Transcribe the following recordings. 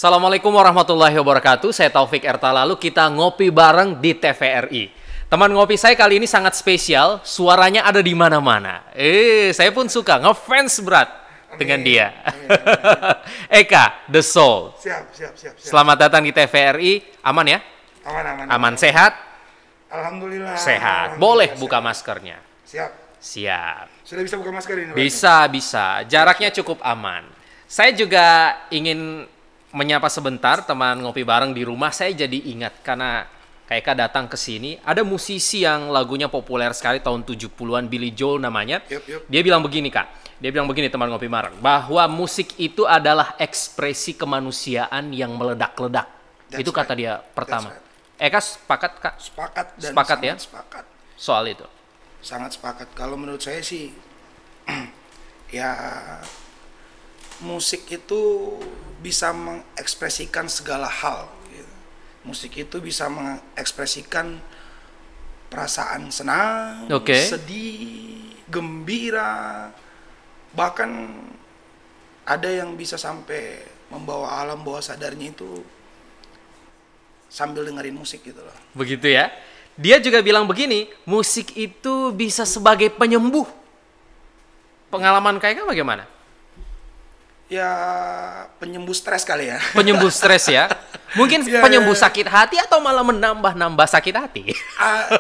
Assalamualaikum warahmatullahi wabarakatuh. Saya Taufik Erta. Lalu kita ngopi bareng di TVRI. Teman ngopi saya kali ini sangat spesial. Suaranya ada di mana-mana. Saya pun suka ngefans berat dengan dia. Eka, The Soul. Siap. Selamat datang di TVRI. Aman ya? Aman, sehat? Alhamdulillah. Sehat. Boleh buka maskernya. Siap. Sudah bisa buka masker ini? Bisa. Jaraknya cukup aman. Saya juga ingin menyapa sebentar teman ngopi bareng di rumah. Saya jadi ingat karena Eka datang ke sini. Ada musisi yang lagunya populer sekali tahun 70-an, Billy Joel namanya. Yep. Dia bilang begini, Kak. Dia bilang begini, teman ngopi bareng. Bahwa musik itu adalah ekspresi kemanusiaan yang meledak-ledak. Itu kata dia pertama. Eka sepakat, Kak? Sepakat ya? Sepakat. Soal itu? Sangat sepakat. Kalau menurut saya sih, ya musik itu bisa mengekspresikan segala hal. Gitu. Musik itu bisa mengekspresikan perasaan senang, sedih, gembira, bahkan ada yang bisa sampai membawa alam bawah sadarnya itu sambil dengerin musik gitu loh. Begitu ya. Dia juga bilang begini, musik itu bisa sebagai penyembuh. Pengalaman Kak Eka bagaimana? Ya penyembuh stres kali ya. Penyembuh stres ya. Mungkin penyembuh sakit hati atau malah menambah sakit hati.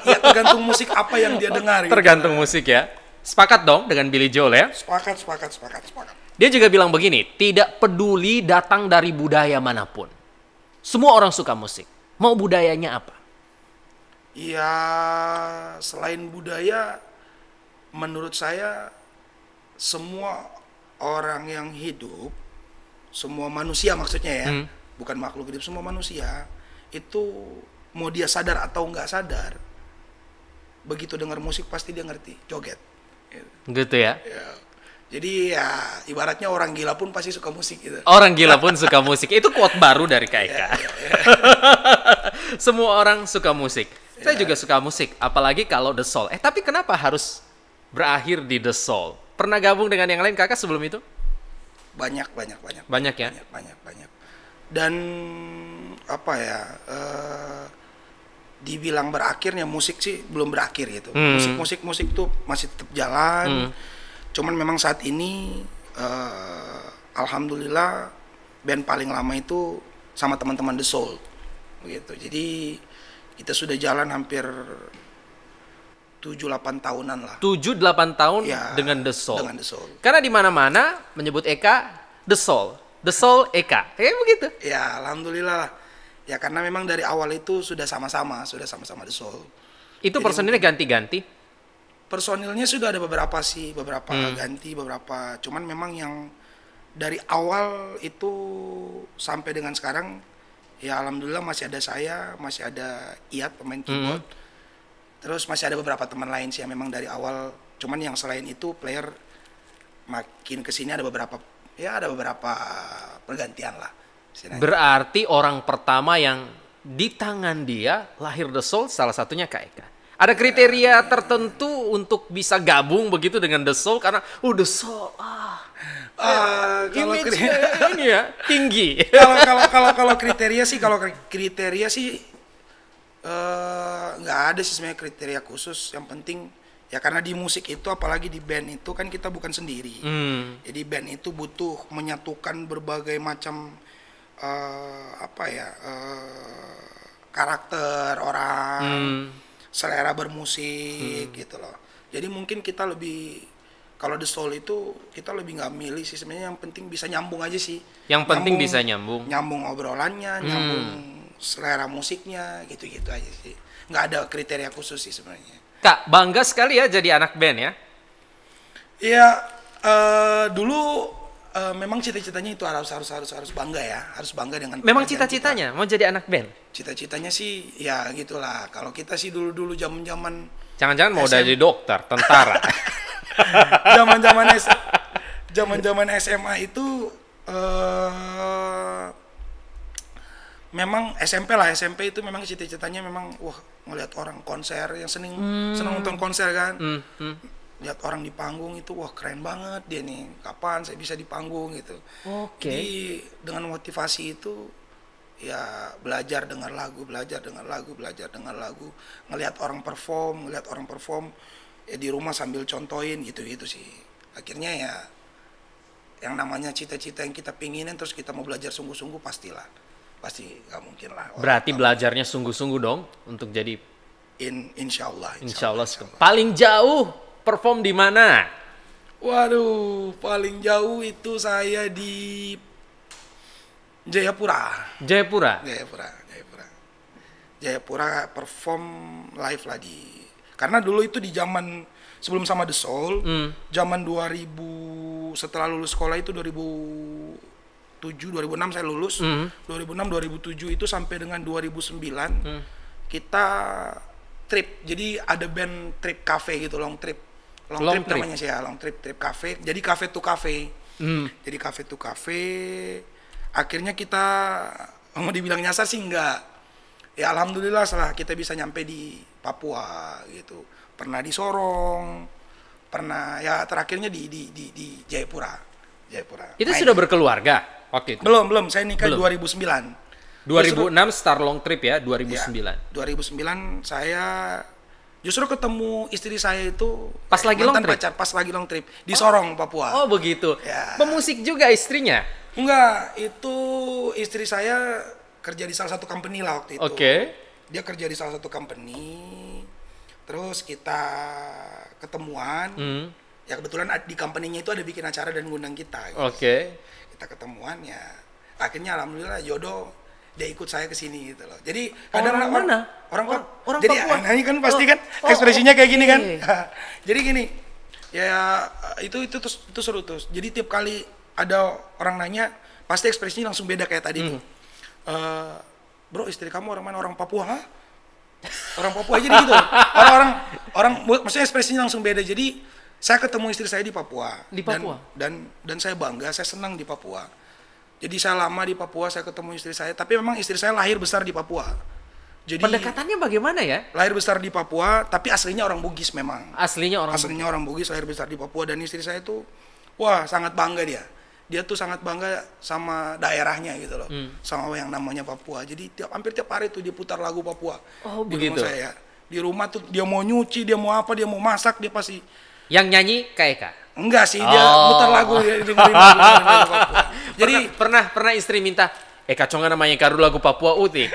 Ya tergantung musik apa yang dia dengar. Tergantung musik ya. Sepakat dong dengan Billy Joel ya? Sepakat. Dia juga bilang begini, tidak peduli datang dari budaya manapun. Semua orang suka musik. Mau budayanya apa? Ya selain budaya, menurut saya semua orang yang hidup, semua manusia maksudnya ya, bukan makhluk hidup, semua manusia itu mau dia sadar atau nggak sadar, begitu dengar musik pasti dia ngerti joget. Gitu ya. Jadi ya ibaratnya orang gila pun pasti suka musik gitu. Orang gila pun suka musik. Itu quote baru dari Kak Eka. Semua orang suka musik. Saya juga suka musik, apalagi kalau The Soul. Tapi kenapa harus berakhir di The Soul? Pernah gabung dengan yang lain Kakak sebelum itu? Banyak. Banyak ya? Banyak. Dan apa ya? Dibilang berakhirnya musik sih belum berakhir gitu. Musik tuh masih tetap jalan. Cuman memang saat ini alhamdulillah band paling lama itu sama teman-teman The Soul begitu. Jadi kita sudah jalan hampir 7-8 tahunan lah. 7-8 tahun ya, dengan The Soul. Karena di mana-mana menyebut Eka The Soul. The Soul Eka. Kayak begitu. Ya, alhamdulillah. Ya karena memang dari awal itu sudah sama-sama The Soul. Itu personilnya ganti-ganti? Personilnya sudah ada beberapa ganti, beberapa. Cuman memang yang dari awal itu sampai dengan sekarang ya alhamdulillah masih ada saya, masih ada Iyat pemain keyboard. Terus masih ada beberapa teman lain sih yang memang dari awal. Cuman yang selain itu player makin kesini ada beberapa pergantian lah. Berarti orang pertama yang di tangan dia lahir The Soul salah satunya Kak Eka. Ada kriteria tertentu untuk bisa gabung begitu dengan The Soul karena The Soul image-nya ini ya tinggi. Kalau kriteria sih nggak ada sih sebenarnya kriteria khusus. Yang penting ya karena di musik itu apalagi di band itu kan kita bukan sendiri. Jadi band itu butuh menyatukan berbagai macam karakter orang, selera bermusik gitu loh. Jadi mungkin kita lebih, kalau The Soul itu kita lebih nggak milih sih sebenarnya, yang penting bisa nyambung aja sih. Yang penting bisa nyambung. Nyambung obrolannya, nyambung selera musiknya, gitu-gitu aja sih. Nggak ada kriteria khusus sih sebenarnya. Kak, bangga sekali ya jadi anak band ya? Iya, dulu memang cita-citanya itu harus bangga ya, harus bangga dengan. Memang cita-citanya mau jadi anak band? Cita-citanya sih ya gitulah. Kalau kita sih dulu zaman. Jangan-jangan mau jadi dokter, tentara. Zaman SMA itu memang SMP itu memang cita-citanya memang ngelihat orang konser yang seneng nonton konser kan. lihat orang di panggung itu, wah keren banget dia nih, kapan saya bisa di panggung gitu. Oke. Jadi dengan motivasi itu ya belajar dengar lagu, ngelihat orang perform, ya di rumah sambil contohin gitu sih. Akhirnya ya yang namanya cita-cita yang kita pinginin terus kita mau belajar sungguh-sungguh pasti nggak mungkin lah. Berarti belajarnya sungguh-sungguh dong untuk jadi insya Allah. Paling jauh perform di mana? Waduh, paling jauh itu saya di Jayapura perform live lah karena dulu itu di zaman sebelum sama The Soul, zaman 2000 setelah lulus sekolah itu 2006 saya lulus, 2006 2007 itu sampai dengan 2009 kita trip. Jadi ada band trip cafe gitu, long trip namanya sih ya, long trip cafe. Jadi cafe to cafe. Jadi cafe to cafe. Akhirnya kita mau dibilang nyasar sih enggak. Ya alhamdulillah setelah kita bisa nyampe di Papua gitu. Pernah di Sorong, pernah ya terakhirnya di Jayapura. Itu sudah berkeluarga waktu itu? Belum, saya nikah 2009. 2006 start long trip ya, 2009. Ya, 2009 saya justru ketemu istri saya itu pas lagi long trip. Pas lagi long trip di Sorong, Papua. Oh, begitu. Ya. Pemusik juga istrinya? Enggak, itu istri saya kerja di salah satu company lah waktu itu. Oke. Dia kerja di salah satu company. Terus kita ketemuan. Ya kebetulan di company-nya itu ada bikin acara dan ngundang kita gitu. Oke. Kita ketemuan ya. Akhirnya alhamdulillah jodoh dia ikut saya ke sini gitu loh. Jadi kadang orang mana? Orang jadi Papua. Jadi kan pasti kan ekspresinya kayak gini kan. Jadi gini. Ya itu seru terus. Jadi tiap kali ada orang nanya pasti ekspresinya langsung beda kayak tadi tuh. Bro, istri kamu orang mana? Orang Papua? Hah? Orang Papua aja gitu. Orang maksudnya ekspresinya langsung beda. Jadi saya ketemu istri saya di Papua. Dan saya bangga, saya senang di Papua. Jadi saya lama di Papua, saya ketemu istri saya. Tapi memang istri saya lahir besar di Papua. Jadi pendekatannya bagaimana ya? Lahir besar di Papua, tapi aslinya orang Bugis memang. Aslinya orang Bugis, lahir besar di Papua. Dan istri saya tuh, wah sangat bangga dia. Dia tuh sangat bangga sama daerahnya gitu loh. Sama yang namanya Papua. Jadi hampir tiap hari tuh dia putar lagu Papua. Oh di begitu? Rumah saya. Di rumah tuh dia mau nyuci, dia mau apa, dia mau masak, dia pasti. Yang nyanyi Kak Eka? Enggak sih, dia putar lagu, dia dengerin lagu Papua. Jadi pernah istri minta, Eka conga namanya karu lagu Papua uti.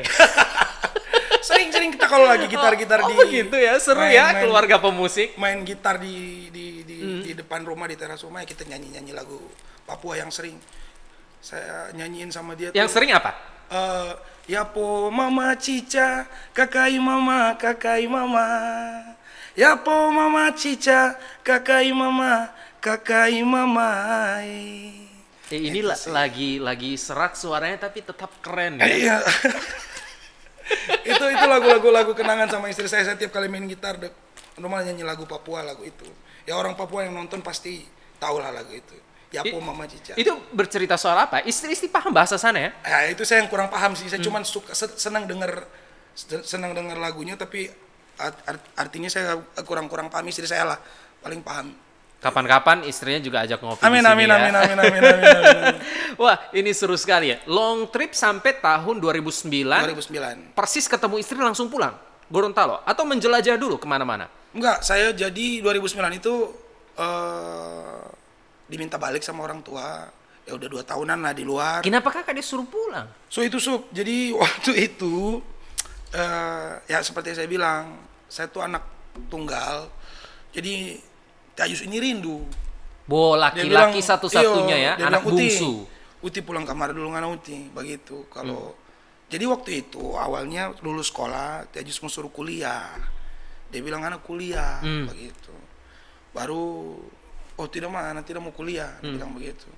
Sering kita kalau lagi gitar begitu ya, seru ya keluarga pemusik. Main gitar di depan rumah, di teras rumah ya kita nyanyi lagu Papua yang sering saya nyanyiin sama dia. Yang sering apa? Ya po mama cica, kakai mama. Ya po mama cica, kakai mama. Ini lagi serak suaranya tapi tetap keren ya. Iya. itu lagu kenangan sama istri saya. Saya tiap kali main gitar rumah nyanyi lagu Papua, lagu itu. Ya orang Papua yang nonton pasti tahu lah lagu itu. Ya po mama cica. Itu bercerita soal apa? Istri paham bahasa sana ya? Ya itu saya yang kurang paham sih. Saya cuma senang dengar lagunya, tapi artinya saya kurang paham. Istri saya lah paling paham. Kapan-kapan istrinya juga ajak ngopi amin, di sini amin. Wah, ini seru sekali ya. Long trip sampai tahun 2009. Persis ketemu istri langsung pulang Gorontalo atau menjelajah dulu kemana-mana? Enggak, saya jadi 2009 itu diminta balik sama orang tua. Ya udah 2 tahunan lah di luar. Kenapa kakak disuruh pulang? Jadi waktu itu ya seperti saya bilang, saya tuh anak tunggal. Jadi Tayus ini rindu. Laki-laki satu-satunya ya, anak bungsu. Uti pulang kamar dulu ngana Uti, begitu. Jadi waktu itu awalnya lulus sekolah, Tayus mau suruh kuliah. Dia bilang anak kuliah, begitu. Baru tidak mau kuliah, dia bilang begitu.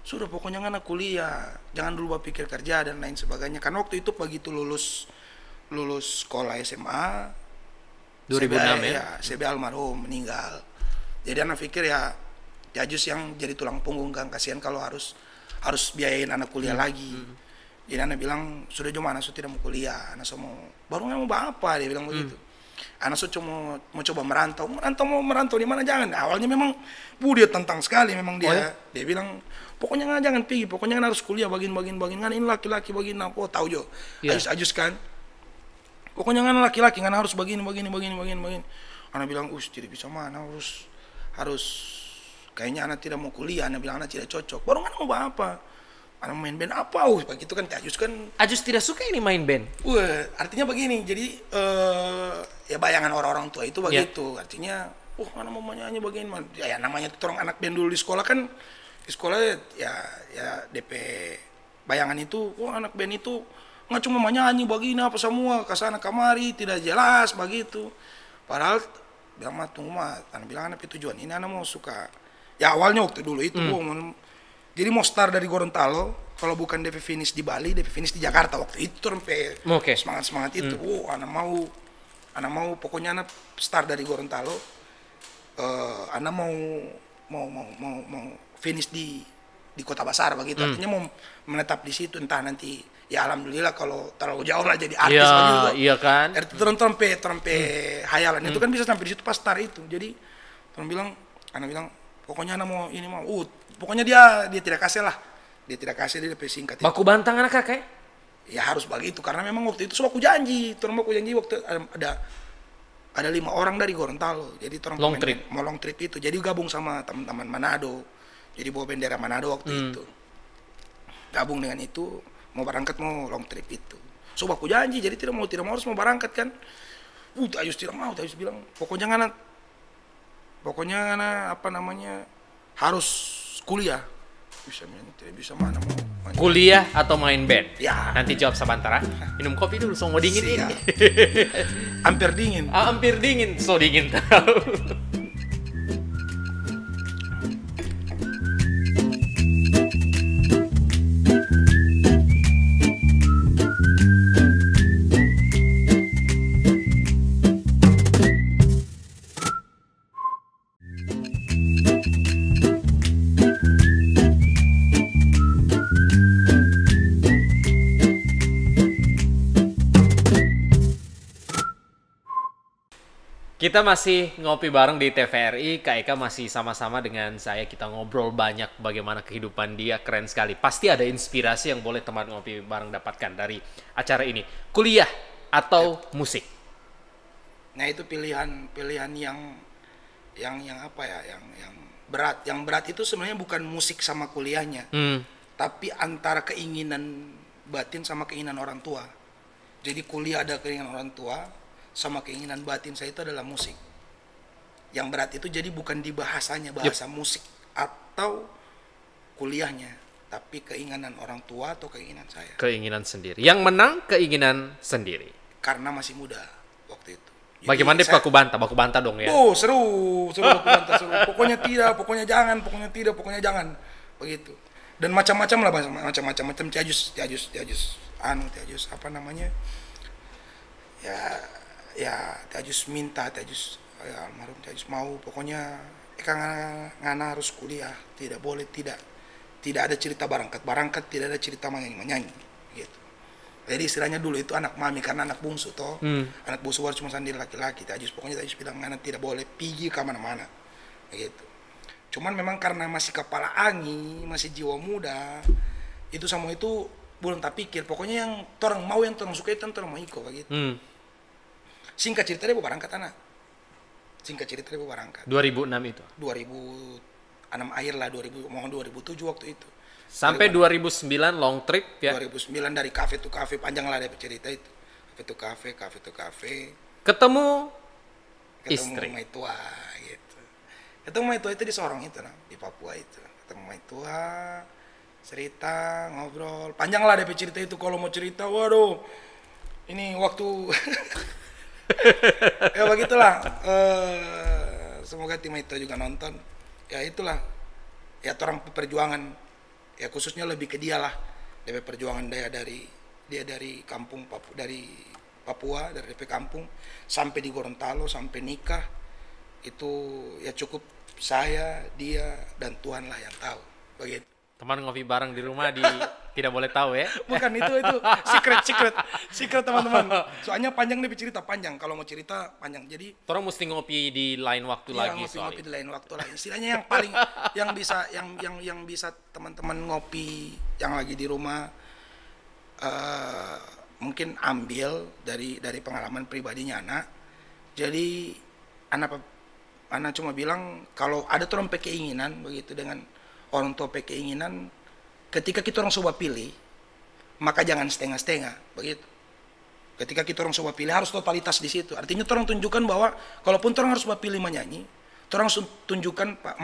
Sudah pokoknya anak kuliah, jangan dulu berpikir kerja dan lain sebagainya. Karena waktu itu begitu lulus sekolah SMA 2006 ya. CB almarhum meninggal. Jadi anak pikir ya Jus yang jadi tulang punggung kan, kasihan kalau harus biayain anak kuliah lagi. Jadi anak bilang sudah cuma anak tidak mau kuliah, anak semua baru nggak mau apa, dia bilang begitu. anak mau coba merantau di mana jangan. Awalnya memang dia tentang sekali memang dia bilang pokoknya jangan pergi, pokoknya harus kuliah bagin ini laki-laki bagin aku tahu jo. Ajus kan. Pokoknya laki-laki harus begini. Anak bilang tidak bisa mana harus kayaknya anak tidak mau kuliah, anak bilang anak tidak cocok. Baru anak mau apa? Anak main band apa? Begitu kan Ajus kan. Ajus tidak suka ini main band. Artinya begini. Jadi ya bayangan orang-orang tua itu begitu. Artinya, anak mau nyanyi bagaimana? Ya namanya orang anak band dulu di sekolah kan. Di sekolah ya DP bayangan itu, anak band itu nggak cuma nyanyi begini apa semua kesana kemari tidak jelas begitu. Padahal bilang tunggu anak bilang anak tujuan ini anak mau suka. Ya awalnya waktu dulu itu jadi mau start dari Gorontalo, kalau bukan DP finish di Bali, DP finish di Jakarta waktu itu sampai semangat itu. Anak mau pokoknya anak start dari Gorontalo, anak mau finish di Kota Besar begitu. Artinya mau menetap di situ entah nanti ya alhamdulillah kalau terlalu jauh lah jadi artis begitu. Iya kan. Terompe hayalan itu kan bisa sampai di situ pas start itu. Jadi anak bilang pokoknya anak mau ini pokoknya dia tidak kasih lah. Dia tidak kasih dia singkat itu. Baku bantang anak kakek? Ya harus begitu karena memang waktu itu aku janji. Aku janji waktu ada 5 orang dari Gorontalo. Jadi mau long trip itu. Jadi gabung sama teman-teman Manado. Jadi bawa bendera Manado waktu itu. Gabung dengan itu mau berangkat mau long trip itu. So aku janji jadi tidak mau harus mau berangkat kan. Tajus tidak mau, Tajus bilang pokoknya harus kuliah. Tidak bisa mana mau main. Kuliah atau main band? Ya. Nanti jawab sebentar. Minum kopi dulu, so mau dingin ini. Hampir dingin. Hampir dingin, so dingin tahu. Kita masih ngopi bareng di TVRI, Kak Eka masih sama-sama dengan saya, kita ngobrol banyak bagaimana kehidupan dia, keren sekali. Pasti ada inspirasi yang boleh teman ngopi bareng dapatkan dari acara ini. Kuliah atau musik? Nah itu pilihan yang apa ya, yang berat. Yang berat itu sebenarnya bukan musik sama kuliahnya, tapi antara keinginan batin sama keinginan orang tua. Jadi kuliah ada keinginan orang tua, sama keinginan batin saya itu adalah musik. Yang berat itu jadi bukan di bahasanya, bahasa musik atau kuliahnya, tapi keinginan orang tua atau keinginan saya. Keinginan sendiri. Yang menang keinginan sendiri. Karena masih muda waktu itu. Jadi bagaimana deh baku bantah dong ya? Seru baku bantah seru. Pokoknya tidak, pokoknya jangan, pokoknya tidak, pokoknya jangan. Begitu. Dan macam-macam lah, macam-macam Tiajus apa namanya? Ya Tiajus minta, almarhum Tiajus mau pokoknya ngana harus kuliah, tidak boleh tidak ada cerita barangkat tidak ada cerita menyanyi gitu. Jadi istilahnya dulu itu anak mami karena anak bungsu toh, anak bungsu baru cuma sendiri laki-laki. Tiajus bilang ngana tidak boleh pergi ke mana-mana gitu. Cuman memang karena masih kepala angin, masih jiwa muda, itu semua itu belum tak pikir. Pokoknya yang orang mau, yang orang suka itu orang mau ikut begitu. Singkat cerita dia berangkat anak. 2006 itu. 2006 akhir lah, 2007 waktu itu. Sampai 2009 long trip ya. 2009 dari kafe to kafe, panjang lah dia cerita itu. Kafe to kafe. Ketemu istri. Maitua gitu. Ketemu Maitua itu di Sorong itu nah, di Papua itu. Ketemu Maitua, cerita, ngobrol. Panjang lah dia cerita itu, kalau mau cerita waduh. Ini waktu ya begitulah. Semoga tim itu juga nonton. Ya itulah. Ya orang perjuangan. Ya khususnya lebih ke dia lah. Dia perjuangan dia dari kampung Papua, dari DP kampung sampai di Gorontalo, sampai nikah. Itu ya cukup saya, dia dan Tuhan lah yang tahu. Begitu. Teman ngopi bareng di rumah tidak boleh tahu ya. Bukan, itu secret teman-teman. Soalnya panjang nih cerita panjang. Kalau mau cerita panjang. Jadi Orang mesti ngopi di lain waktu ya, lagi ngopi soalnya. di lain waktu lah. Istilahnya yang paling yang bisa teman-teman ngopi yang lagi di rumah mungkin ambil dari pengalaman pribadinya anak. Jadi anak cuma bilang kalau ada orang keinginan begitu dengan orang tua keinginan, ketika kita orang coba pilih, maka jangan setengah-setengah begitu. Ketika kita orang coba pilih harus totalitas di situ. Artinya orang tunjukkan bahwa kalaupun orang harus coba pilih menyanyi, orang tunjukkan Pak,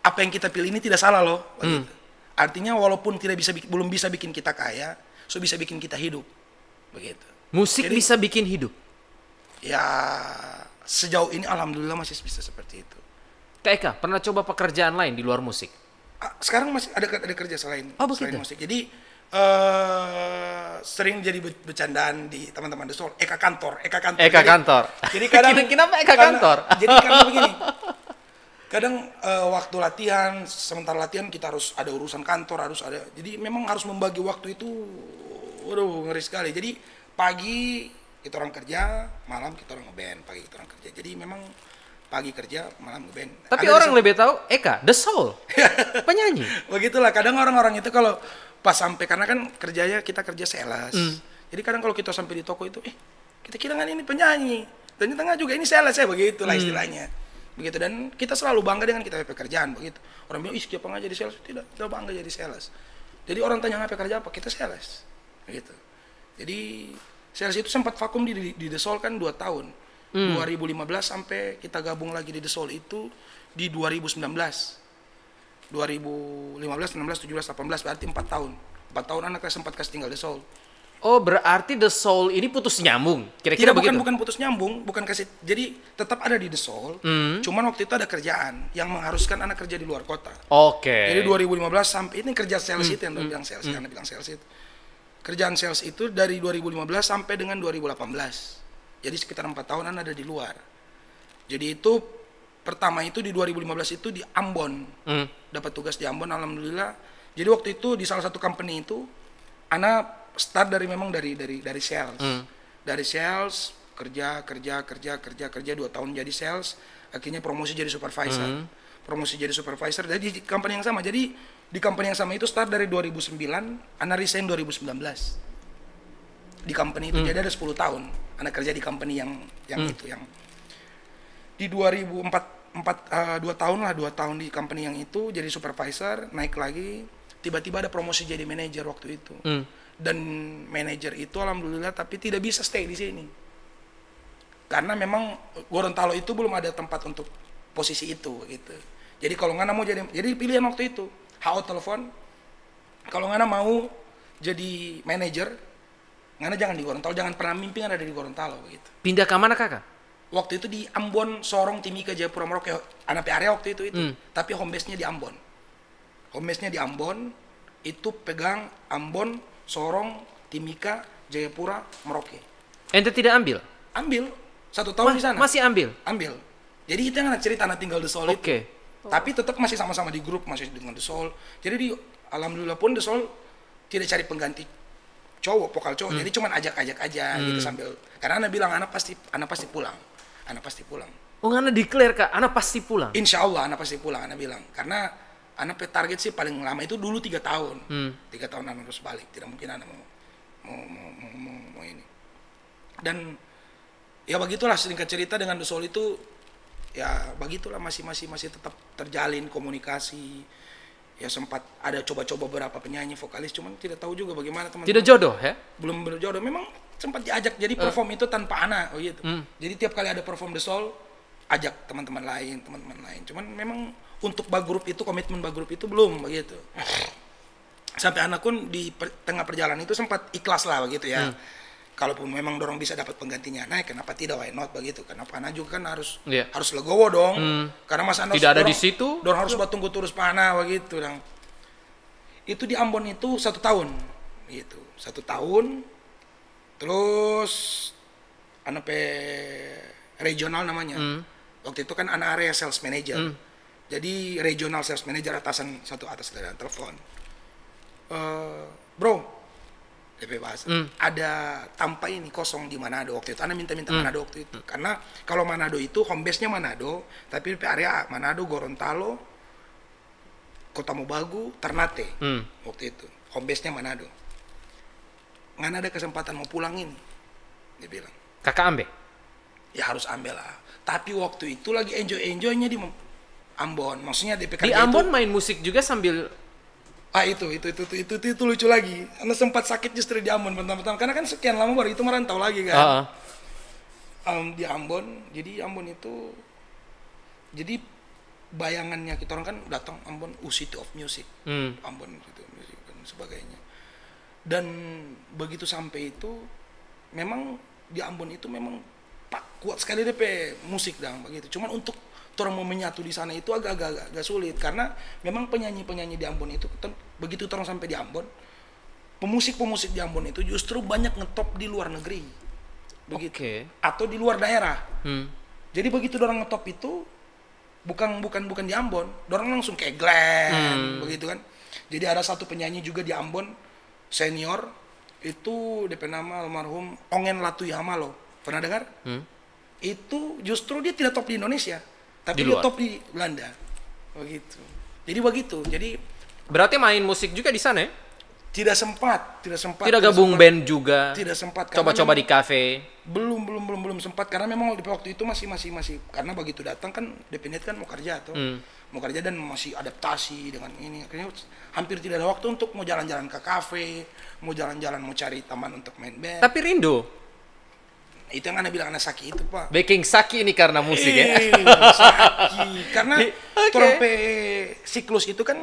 apa yang kita pilih ini tidak salah loh begitu. Artinya walaupun belum bisa bikin kita kaya, bisa bikin kita hidup begitu. Musik Jadi, bisa bikin hidup. Ya sejauh ini alhamdulillah masih bisa seperti itu. Kak Eka, pernah coba pekerjaan lain di luar musik? Sekarang masih ada kerja selain musik. Jadi sering jadi bercandaan di teman-teman The Soul. Eka kantor. Jadi kadang kenapa Eka kantor? Jadi karena begini. Kadang waktu latihan, sementara latihan kita harus ada urusan kantor, harus ada. Jadi memang harus membagi waktu itu, waduh ngeri sekali. Jadi pagi kita orang kerja, malam kita orang ngeband, pagi kita orang kerja. Jadi memang pagi kerja, malam ngeband. Tapi orang lebih tahu Eka, The Soul, penyanyi. Begitulah, kadang orang-orang itu kalau pas sampai, karena kan kita kerja sales. Jadi kadang kalau kita sampai di toko itu, kita kira kan ini penyanyi. Dan di tengah juga ini sales ya, begitulah istilahnya. Begitu, dan kita selalu bangga dengan kita pekerjaan, begitu. Orang bilang, siapa nggak jadi sales? Tidak bangga jadi sales. Jadi orang tanya apa kerja apa, kita sales. Begitu. Jadi sales itu sempat vakum di The Soul kan 2 tahun. 2015 sampai kita gabung lagi di The Soul itu di 2019. 2015, 16, 17, 18 berarti 4 tahun. 4 tahun anak sempat tinggal The Soul. Oh, berarti The Soul ini putus nyambung. Kira-kira begitu? Bukan putus nyambung, bukan kasih. Jadi tetap ada di The Soul. Cuman waktu itu ada kerjaan yang mengharuskan anak kerja di luar kota. Oke. Jadi 2015 sampai ini kerja sales itu yang bilang sales, karena bilang sales itu. Kerjaan sales itu dari 2015 sampai dengan 2018. Jadi sekitar 4 tahun ada di luar. Jadi itu pertama itu di 2015 itu di Ambon. Dapat tugas di Ambon, alhamdulillah. Jadi waktu itu di salah satu company itu anak start dari sales. Dari sales kerja 2 tahun jadi sales, akhirnya promosi jadi supervisor. Jadi di company yang sama. Jadi di company yang sama itu start dari 2009, anak resign 2019. Di company itu jadi ada 10 tahun anak kerja di company yang itu, yang di 2004 2 tahun di company yang itu jadi supervisor, naik lagi, tiba-tiba ada promosi jadi manajer waktu itu. Dan manajer itu alhamdulillah tapi tidak bisa stay di sini. Karena memang Gorontalo itu belum ada tempat untuk posisi itu gitu. Jadi kalau Ngana mau jadi pilihan waktu itu, HO telepon, kalau Ngana mau jadi manajer, Ngana jangan di Gorontalo, jangan pernah mimpi ada di Gorontalo gitu. Pindah ke mana Kakak? Waktu itu di Ambon, Sorong, Timika, Jayapura, Merauke, anak area waktu itu. Tapi home base-nya di Ambon. Home base-nya di Ambon, itu pegang Ambon, Sorong, Timika, Jayapura, Merauke. Ente tidak ambil? Ambil, 1 tahun di sana. Masih ambil? Ambil. Jadi itu yang anak cerita anak tinggal The Soul itu. Tapi tetap masih sama-sama di grup, masih dengan The Soul. Jadi alhamdulillah pun The Soul tidak cari pengganti cowok, vokal cowok. Jadi cuman ajak-ajak aja gitu sambil. Karena anak bilang anak pasti pulang. Anak pasti pulang. Oh, anak declare Kak, anak pasti pulang. Insya Allah anak pasti pulang, anak bilang. Karena anak target sih paling lama itu dulu 3 tahun. 3 tahun anak harus balik. Tidak mungkin anak mau ini. Dan ya begitulah singkat cerita dengan The Soul itu, ya begitulah masih tetap terjalin komunikasi. Ya sempat ada coba-coba beberapa penyanyi vokalis, cuman tidak tahu juga bagaimana teman-teman. Tidak jodoh ya? Belum berjodoh, memang sempat diajak jadi perform itu tanpa anak, gitu. Jadi tiap kali ada perform The Soul, ajak teman-teman lain. Cuman memang untuk bagrup itu, komitmen bagrup itu belum begitu. Sampai anak pun di tengah perjalanan itu sempat ikhlas lah begitu ya. Kalaupun memang dorong bisa dapat penggantinya anak, kenapa tidak, why not begitu? Kenapa anak juga kan harus legowo dong. Karena Mas Anas tidak ada di situ, dorong harus tunggu terus panah begitu. Dan itu di Ambon itu 1 tahun, gitu. 1 tahun, terus anak regional namanya. Waktu itu kan anak area sales manager. Jadi regional sales manager atasan satu atas dari telepon. Bro, DP bahasa. Ada tanpa ini kosong di Manado waktu itu. Anda minta-minta Manado waktu itu. Karena kalau Manado itu home base-nya Manado, tapi DP area Manado, Gorontalo, Kota Mobagu, Ternate. Waktu itu. Home base-nya Manado. Nggak ada kesempatan mau pulang ini. Dia bilang. Kakak ambil? Ya harus ambil lah. Tapi waktu itu lagi enjoy-enjoynya di Ambon. Maksudnya DP Di Ambon main musik juga sambil... Itu lucu lagi. Anda sempat sakit justru di Ambon pertama-tama. Karena kan sekian lama baru itu merantau lagi kan. Di Ambon. Jadi Ambon itu... Jadi bayangannya kita orang kan datang Ambon, City of Music. Ambon City of Music dan sebagainya. Dan begitu sampai itu, memang di Ambon itu memang kuat sekali DP musik dan begitu. Cuman untuk orang mau menyatu di sana itu agak sulit karena memang penyanyi-penyanyi di Ambon itu begitu orang sampai di Ambon, pemusik di Ambon itu justru banyak ngetop di luar negeri, begitu, atau di luar daerah. Jadi begitu orang ngetop itu bukan di Ambon, orang langsung kayak Glenn, begitu kan. Jadi ada satu penyanyi juga di Ambon senior itu DP nama almarhum Ongen Latuyama loh, pernah dengar? Itu justru dia tidak top di Indonesia. Tapi dia top di Belanda, begitu. Jadi begitu. Jadi berarti main musik juga di sana ya? Tidak sempat. Tidak gabung band juga. Tidak sempat. Coba-coba di kafe. Belum sempat karena memang di waktu itu masih karena begitu datang kan Definite kan mau kerja atau mau kerja dan masih adaptasi dengan ini. Akhirnya hampir tidak ada waktu untuk mau jalan-jalan ke kafe, mau jalan-jalan mau cari teman untuk main band. Tapi rindu. Itu yang Anda bilang anak Saki itu Pak. Baking Saki ini karena musik ya? Saki. Karena trompe siklus itu kan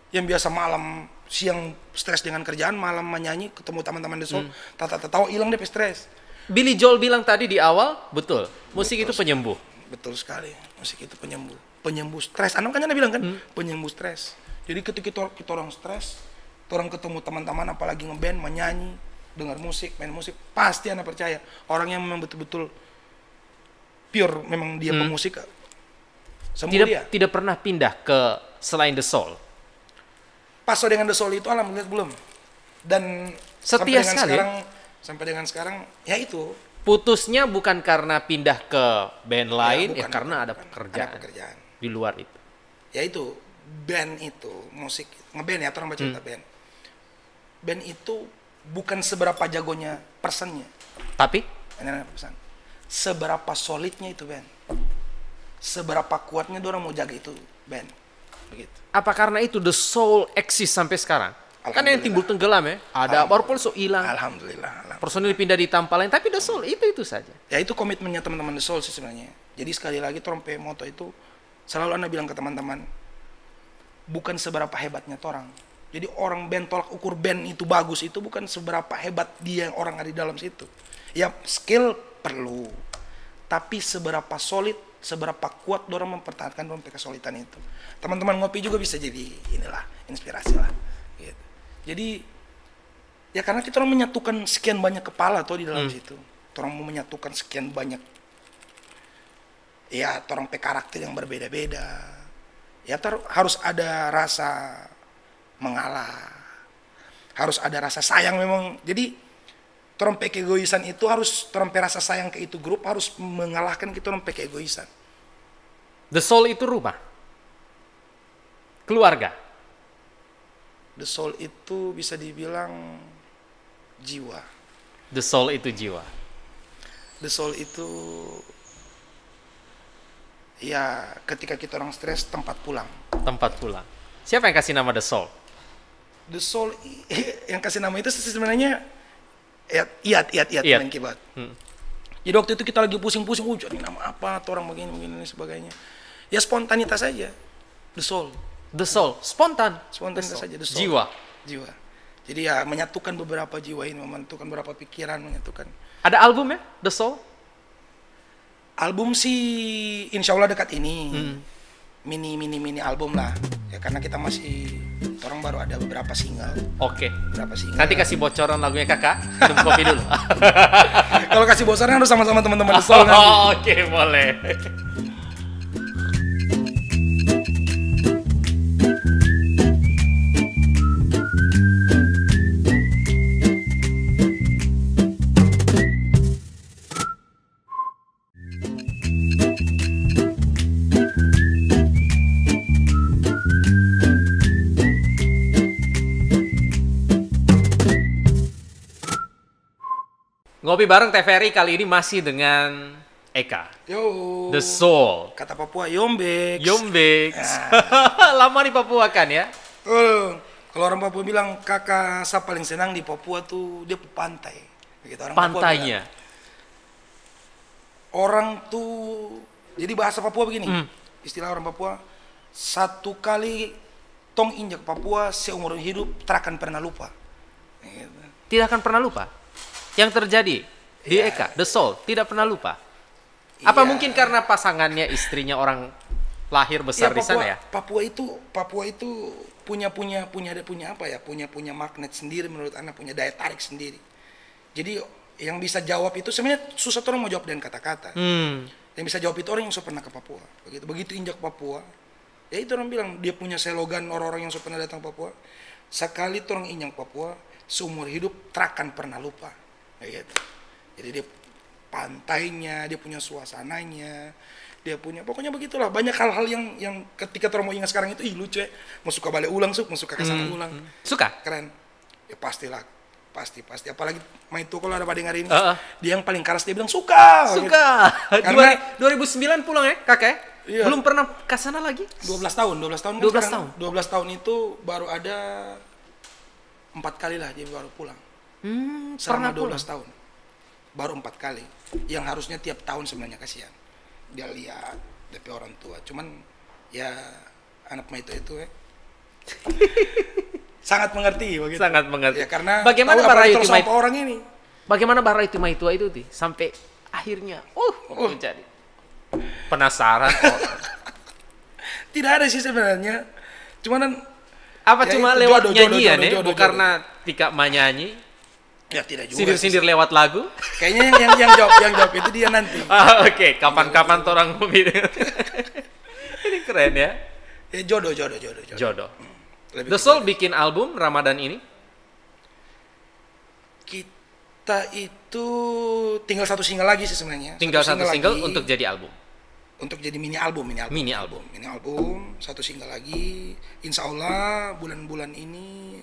yang biasa malam, siang stres dengan kerjaan, malam menyanyi, ketemu teman-teman di Soul, tahu hilang deh stres. Billy Joel bilang tadi di awal, betul, musik itu penyembuh. Betul sekali, musik itu penyembuh. Penyembuh stres, Anda kan bilang kan, penyembuh stres. Jadi ketika kita orang stres, orang ketemu teman-teman apalagi ngeband, menyanyi, dengar musik, main musik, pasti Anda percaya orang yang memang betul-betul pure memang dia pemusik sembuh. Tidak pernah pindah ke selain The Soul. Pas dengan The Soul itu alhamdulillah belum. Dan setia sekali. Sampai dengan sekarang ya itu. Putusnya bukan karena pindah ke band lain, karena ada pekerjaan di luar itu. Ya itu band itu musik ngeband ya, orang baca cerita band. Band itu bukan seberapa jagonya personnya, tapi seberapa solidnya itu band, seberapa kuatnya orang mau jaga itu band, begitu. Apa karena itu The Soul eksis sampai sekarang? Kan yang timbul tenggelam ya, ada walaupun so hilang. Alhamdulillah. Personil pindah di tempat lain, tapi The Soul itu saja. Ya itu komitmennya teman-teman The Soul sih sebenarnya. Jadi sekali lagi trompe moto itu selalu Anda bilang ke teman-teman, bukan seberapa hebatnya orang. Jadi orang band tolak ukur band itu bagus itu bukan seberapa hebat dia orang ada di dalam situ. Ya skill perlu, tapi seberapa solid, seberapa kuat orang mempertahankan kesolidan itu. Teman-teman ngopi juga bisa jadi inilah inspirasi lah. Gitu. Jadi ya karena kita orang menyatukan sekian banyak kepala tuh di dalam situ. Orang mau menyatukan sekian banyak. Ya orang karakter yang berbeda-beda. Ya harus ada rasa mengalah, harus ada rasa sayang memang. Jadi trompe keegoisan itu harus trompe rasa sayang ke itu grup harus mengalahkan kita trompe keegoisan. The Soul itu rumah, keluarga. The Soul itu bisa dibilang jiwa. The Soul itu jiwa. The Soul itu ya ketika kita orang stres tempat pulang. Tempat pulang. Siapa yang kasih nama The Soul? The Soul yang kasih nama itu sebenarnya Iyat main keyboard. Jadi waktu itu kita lagi pusing-pusing, jadi nama apa atau orang begini dan sebagainya. Ya spontanitas saja. The Soul. The Soul, spontanitas saja. The Soul. Jiwa. Jadi ya menyatukan beberapa jiwa ini, menyatukan beberapa pikiran, menyatukan. Ada album ya, The Soul? Album sih insya Allah dekat ini. Mini album lah. Ya karena kita masih orang baru ada beberapa single. Oke. Beberapa single. Nanti kasih bocoran lagunya Kakak. Minum kopi dulu. Kalau kasih bocoran harus sama-sama teman-teman The Soul nanti. Oke, boleh. Ngopi bareng TVRI kali ini masih dengan Eka. Yo. The Soul. Kata Papua Yombek. Yombek. Lama di Papua kan ya? Kalau orang Papua bilang kakak saya paling senang di Papua tuh dia pantai. Begitu orang Pantainya. Papua orang tuh jadi bahasa Papua begini. Istilah orang Papua, satu kali tong injak Papua seumur hidup tak akan pernah lupa. Gitu. Tidak akan pernah lupa. Yang terjadi di Eka, The Soul, tidak pernah lupa. Apa mungkin karena pasangannya, istrinya orang lahir besar di sana ya? Papua itu punya apa ya? Punya magnet sendiri menurut Anda, punya daya tarik sendiri. Jadi yang bisa jawab itu sebenarnya susah orang mau jawab dengan kata-kata. Yang bisa jawab itu orang yang sudah pernah ke Papua. Begitu injak Papua, ya itu orang bilang dia punya slogan orang-orang yang sudah pernah datang Papua. Sekali orang injak Papua, seumur hidup takkan pernah lupa. Gitu. Jadi dia pantainya, dia punya suasananya, dia punya pokoknya begitulah, banyak hal-hal yang ketika orang mau ingat sekarang itu lucu ya, mau suka balik ulang, mau suka kesana ulang, suka keren ya, pastilah pasti apalagi main tuh kalau ada pada hari ini dia yang paling keras dia bilang suka gitu. Karena 2009 pulang ya kakek, belum pernah kesana lagi. 12 tahun 12 tahun itu baru ada 4 kali lah dia baru pulang. Pernah Selama 12 pulang tahun baru 4 kali, yang harusnya tiap tahun sebenarnya. Kasihan dia lihat DP orang tua, cuman ya anak mah itu ya sangat mengerti begitu. Sangat mengerti ya, karena bagaimana Barayu Timai orang ini, bagaimana Barayu Timai tua itu sampai akhirnya menjadi penasaran tidak ada sih sebenarnya, cuman apa ya cuma itu, lewat jodoh, nyanyian jodoh. karena Tika menyanyi ya tidak juga sindir-sindir lewat lagu. Kayaknya yang jawab itu dia nanti. Oke, kapan-kapan orang ngopi. Ini keren ya. Ya jodoh. The Soul bikin album Ramadan ini. Kita itu tinggal satu single lagi sih sebenarnya. Tinggal satu single untuk jadi album. Untuk jadi mini album. Mini album, satu single lagi. Insya Allah bulan-bulan ini,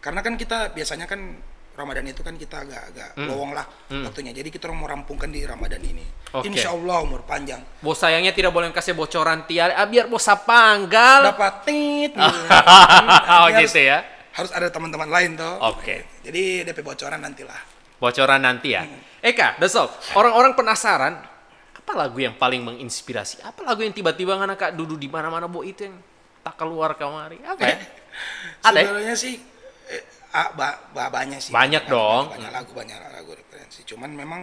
karena kan kita biasanya kan Ramadan itu kan kita agak lowong lah waktunya. Jadi kita mau rampungkan di Ramadan ini. Insya Allah umur panjang. Bos sayangnya tidak boleh kasih bocoran tiar, biar bosa panggal. Dapat tit. Gitu ya. Harus ada teman-teman lain toh. Oke. Jadi DP bocoran nantilah. Bocoran nanti ya. Eka, The Soul, orang-orang penasaran apa lagu yang paling menginspirasi? Apa lagu yang tiba-tiba anak kak duduk di mana-mana itu yang tak keluar kamari? Apa ya? Ada? Sebenarnya sih banyak sih. Banyak dong. Banyak lagu referensi. Cuman memang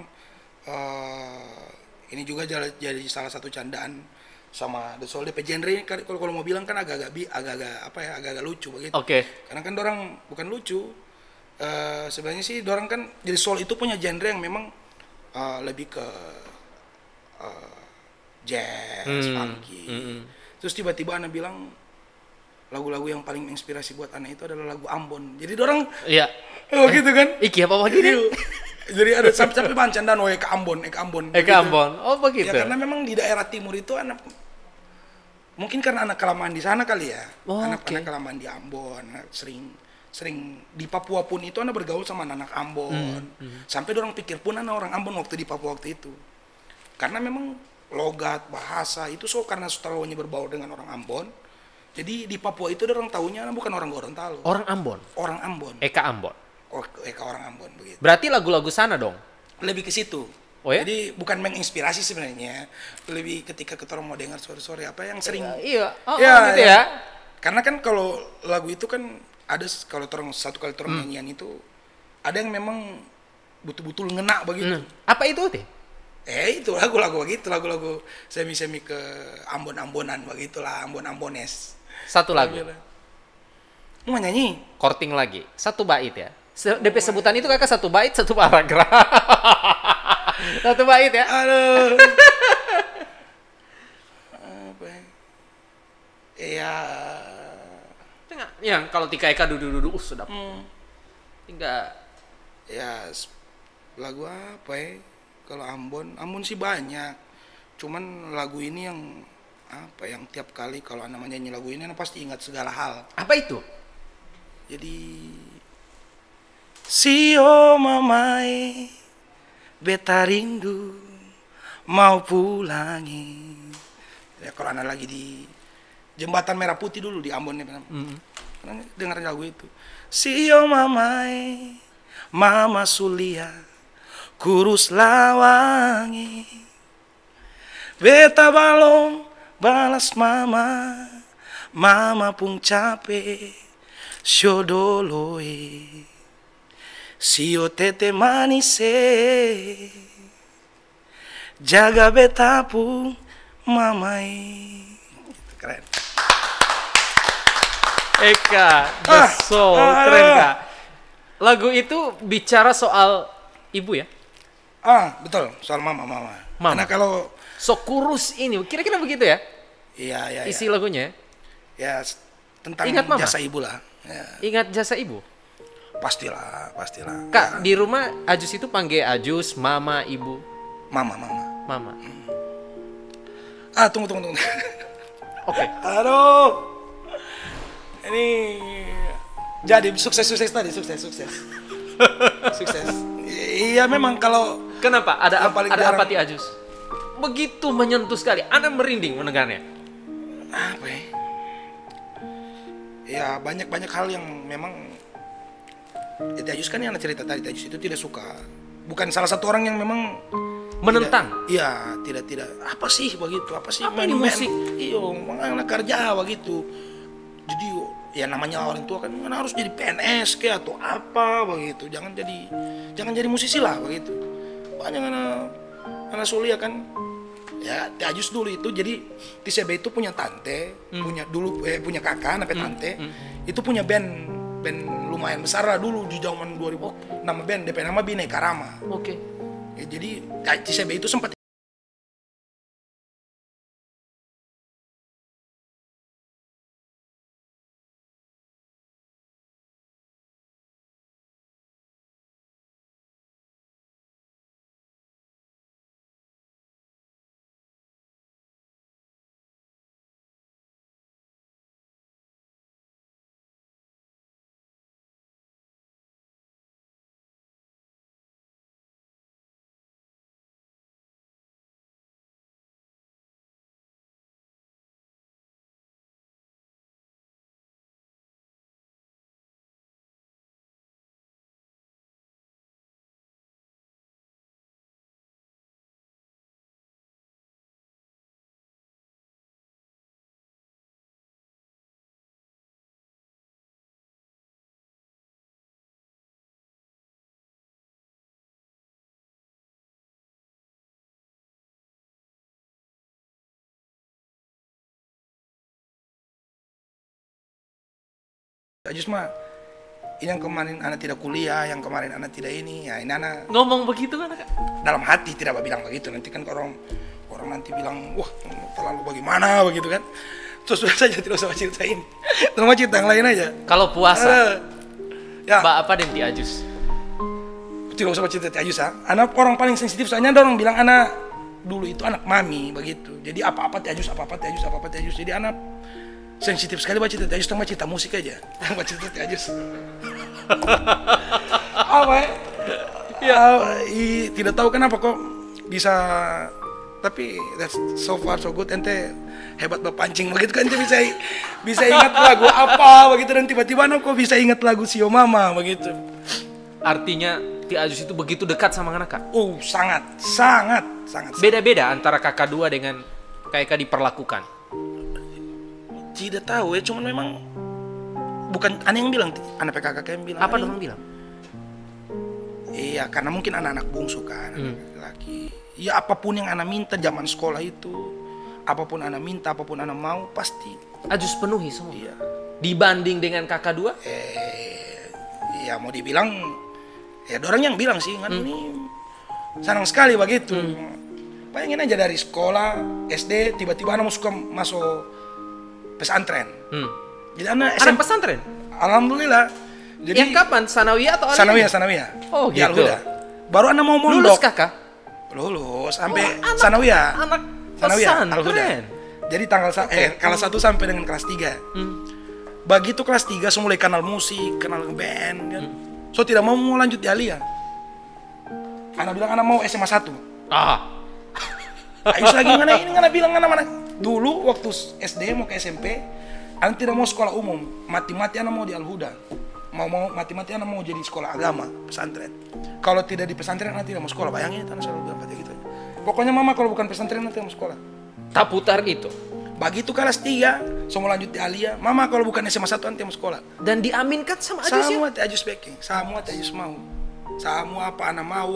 ini juga jadi salah satu candaan sama The Soul. DP genre ini kalau mau bilang kan agak-agak lucu begitu. Oke. Karena kan dorang bukan lucu. Sebenarnya sih dorang kan jadi Soul itu punya genre yang memang lebih ke jazz, funky. Terus tiba-tiba Ana bilang lagu-lagu yang paling menginspirasi buat Ana itu adalah lagu Ambon. Jadi dorang gitu kan? Iki apa begini? Jadi ada sampai bancandaan Eka Ambon. Oh begitu. Ya karena memang di daerah timur itu anak, mungkin karena anak kelamaan di sana kali ya. Anak kelamaan di Ambon, sering di Papua pun itu anak bergaul sama anak Ambon. Sampai dorang pikir pun anak orang Ambon waktu di Papua waktu itu. Karena memang logat, bahasa itu karena selalunya berbaur dengan orang Ambon. Jadi di Papua itu orang tahunya bukan orang Gorontalo. Orang Ambon. Eka Ambon. Eka orang Ambon begitu. Berarti lagu-lagu sana dong. Lebih ke situ. Oh ya? Jadi bukan menginspirasi sebenarnya. Lebih ketika kita mau dengar sore-sore apa yang sering. Iya. Gitu ya. Karena kan kalau lagu itu kan ada kalau satu kali nyanyian itu ada yang memang betul-betul ngena begitu. Apa itu teh? Itu lagu-lagu begitu, lagu-lagu semi-semi ke Ambon-Ambonan begitulah, Ambon-Ambones. Satu lagu. Mau nyanyi? Korting lagi. Satu bait ya. DP sebutan itu kakak satu bait, satu paragraf. Satu bait ya. Aduh. Apa ya? Yang kalau Tika Eka duduk sudah. Tinggal. Ya lagu apa ya? Kalau Ambon sih banyak. Cuman lagu ini yang apa yang tiap kali kalau namanya nyanyi lagu ini pasti ingat segala hal. Apa itu? Jadi Sio mamai beta rindu mau pulangi. Ya kalau anak lagi di Jembatan Merah Putih dulu di Ambon ya, dengar lagu itu. Sio mamai, mama Sulia, kurus lawangi. Beta balong balas mama, mama pun capek, syodoloi. Sio tete manise, jaga beta pun mamai. Keren. Eka, The Soul, keren Kak. Lagu itu bicara soal ibu ya? Betul, soal mama. Mama. Karena kalau So kurus ini, kira-kira begitu ya? Iya. Isi lagunya? Ya tentang Ingat mama? jasa ibu lah. Ya. Ingat jasa ibu? Pastilah. Kak, di rumah Ajus itu panggil Ajus, mama, ibu? Mama. Mama. Tunggu. Oke. Aduh. Ini jadi sukses tadi, sukses. Sukses. Iya memang kalau Kenapa? Ada yang paling apa jarang- di Ajus? Begitu menyentuh sekali. Anda merinding mendengarnya. apa ya? Ya banyak hal yang memang Ajus kan yang cerita tadi, Ajus itu tidak suka. Bukan salah satu orang yang memang Menentang. Iya, tidak. Apa sih begitu? Apa sih Apa ini musik? Iya, anak kerja begitu. Jadi ya namanya orang tua kan harus jadi PNS kayak atau apa begitu. Jangan jadi musisi lah begitu. Banyak anak Sulia kan. Ya, Ajus dulu itu jadi TCB itu punya tante, punya kakak namanya tante. Itu punya band lumayan besar lah dulu di zaman 2000. Nama band DP nama Bineka Rama. Oke. Ya, jadi TCB itu sempat Ajus mah ini yang kemarin anak tidak kuliah, yang kemarin anak tidak ini, ya ini anak Ngomong begitu kan Kak? dalam hati tidak bilang begitu. Nanti kan orang nanti bilang wah terlalu bagaimana begitu kan. Terus sudah saja tidak usah ceritain. Terus cerita yang lain aja. Kalau puasa, Ya apa den di Ajus? tidak usah cerita Ajus ah. Anak orang paling sensitif soalnya ada orang bilang anak dulu itu anak mami begitu. Jadi apa-apa Ajus. Jadi anak sensitif sekali baca cerita Ajus, tambah cerita musik aja. Baca cerita Ajus. Apa ya? Tidak tahu kenapa kok bisa, tapi that's so far so good. Ente hebat berpancing begitu kan, ente bisa ingat lagu apa begitu, dan tiba-tiba kok bisa ingat lagu Sio Mama begitu. Artinya Ti Ajus itu begitu dekat sama anak Kak? Sangat. Beda-beda antara kakak dua dengan kayak diperlakukan? Tidak tahu ya, cuman memang bukan aneh yang bilang, anak PKK yang bilang. Apa orang bilang? Iya, karena mungkin anak-anak bungsu kan, anak laki. Ya apapun yang anak minta zaman sekolah itu, apapun anak minta, apapun anak mau, pasti. Ajus penuhi semua? Iya. Dibanding dengan kakak dua? Ya mau dibilang, ya ada orang yang bilang sih, kan ini senang sekali begitu. Bayangin aja dari sekolah, SD, tiba-tiba anak masuk pesantren. Jadi anak pesantren? Alhamdulillah. Jadi yang kapan? Sanawiyah atau Sanawiyah? Oh Di gitu. Al-Huda. Baru anak mau mondok. Lulus kakak? Lulus sampai Sanawiyah. Anak Sanawiyah pesantren. Al-Huda. Jadi kelas 1 sampai dengan kelas 3. Begitu kelas 3 saya mulai kenal musik, kenal band kan. So tidak mau lanjut di Alia. Anak bilang anak mau SMA 1. Ah, Ayus lagi mana ini anak bilang anak mana. Dulu waktu SD mau ke SMP, anak tidak mau sekolah umum, mati-mati anak mau di Al-Huda. Mau mati-mati anak mau jadi sekolah agama, pesantren. Kalau tidak di pesantren anak tidak mau sekolah. Bayangin itu anak selalu bilang kayak gitu. Pokoknya mama kalau bukan pesantren anak tidak mau sekolah. tak putar itu. Begitu kelas 3, so mau lanjut di Alia, mama kalau bukan SMA 1 nanti mau sekolah. Dan diaminkan sama Ajus ya? Semua teh Ajus backing, semua teh Ajus mau. Semua apa anak mau,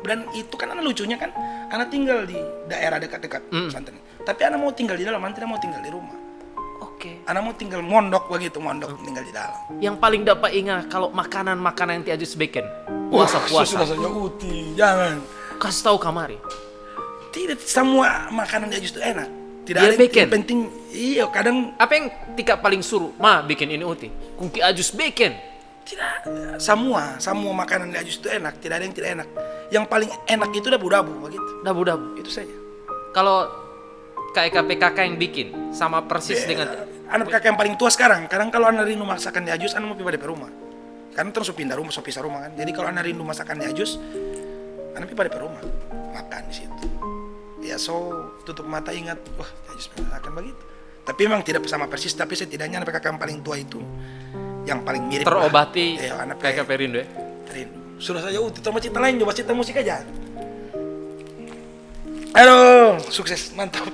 dan itu kan anak lucunya kan, anak tinggal di daerah dekat-dekat pesantren. Tapi anak mau tinggal di dalam, anak tidak mau tinggal di rumah. Oke. Anak mau tinggal mondok begitu, mondok tinggal di dalam. Yang paling dapat ingat kalau makanan-makanan yang Ajus bikin. Puasa-puasa. Sudah saja uti, jangan. Kasih tahu kamari. Tidak semua makanan di Ajus itu enak. Tidak Dia ada yang bikin? penting, iya kadang Apa yang Tika paling suruh? Ma, bikin ini uti. Kungki Ajus bikin. tidak, semua makanan di Ajus itu enak, tidak ada yang tidak enak. Yang paling enak itu dabu-dabu begitu. Dabu-dabu. Itu saja. Kalau KKPKK yang bikin sama persis dengan Anak kakak yang paling tua sekarang, kadang kalau anak rindu masakan di Ajus, anak mau pindah rumah. Karena terus pindah rumah, pisah rumah kan. Jadi kalau anak rindu masakan di Ajus, anak pindah rumah, makan di situ. Ya so tutup mata ingat, wah Ajus masakan begitu. Tapi memang tidak sama persis, tapi setidaknya anak kakak yang paling tua itu yang paling mirip. terobati anak KKP Rindu ya? rindu. Sudah saja utuh, sama cerita lain, coba cerita musik aja. Halo, sukses, mantap.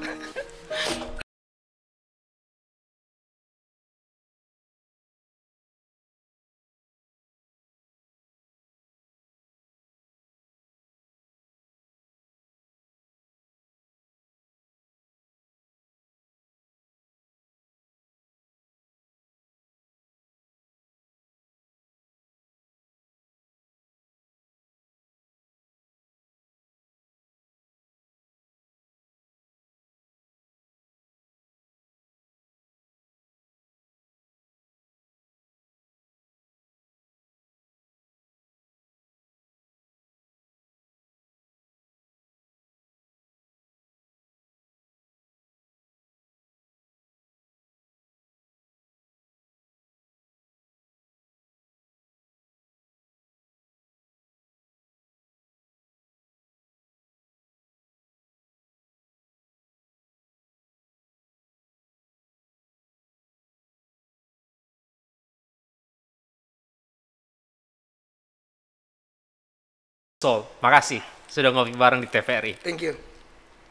Sol, makasih sudah ngopi bareng di TVRI. Thank you.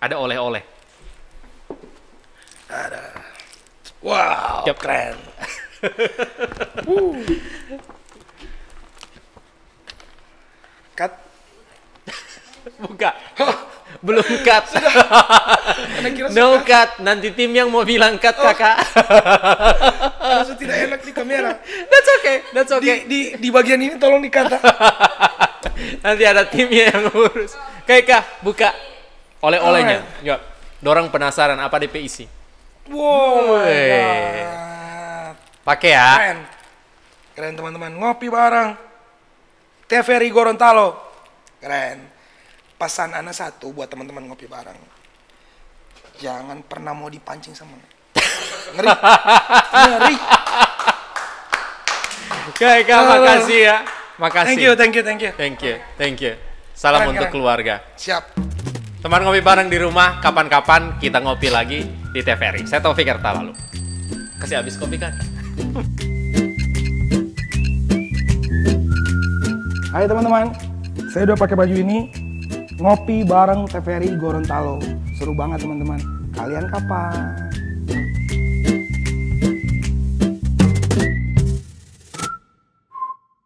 Ada oleh-oleh. Ada. Wow, Yap. keren. Cut. Buka. Belum cut. Anak kira No cut. Nanti tim yang mau bilang cut kakak. Langsung tidak enak di kamera. That's okay. That's okay. Di bagian ini tolong dikata. Nanti ada timnya yang urus. Kak, buka oleh-olehnya. Yuk. Dorang penasaran apa DP isi. Wow. Wih. Pakai ya. Keren. Keren teman-teman. Ngopi bareng. TVRI Gorontalo. Keren. Pesan anak satu buat teman-teman ngopi bareng. Jangan pernah mau dipancing sama ngeri. Ngeri. Kak, makasih ya. Makasih. Thank you. Thank you. Salam Keren, untuk keren. keluarga. Siap. Teman ngopi bareng di rumah, kapan-kapan kita ngopi lagi di TVRI. Saya Taufik Ertalalu. Kasih habis kopi kan? Hai teman-teman, saya udah pakai baju ini ngopi bareng TVRI Gorontalo. Seru banget teman-teman. Kalian kapan?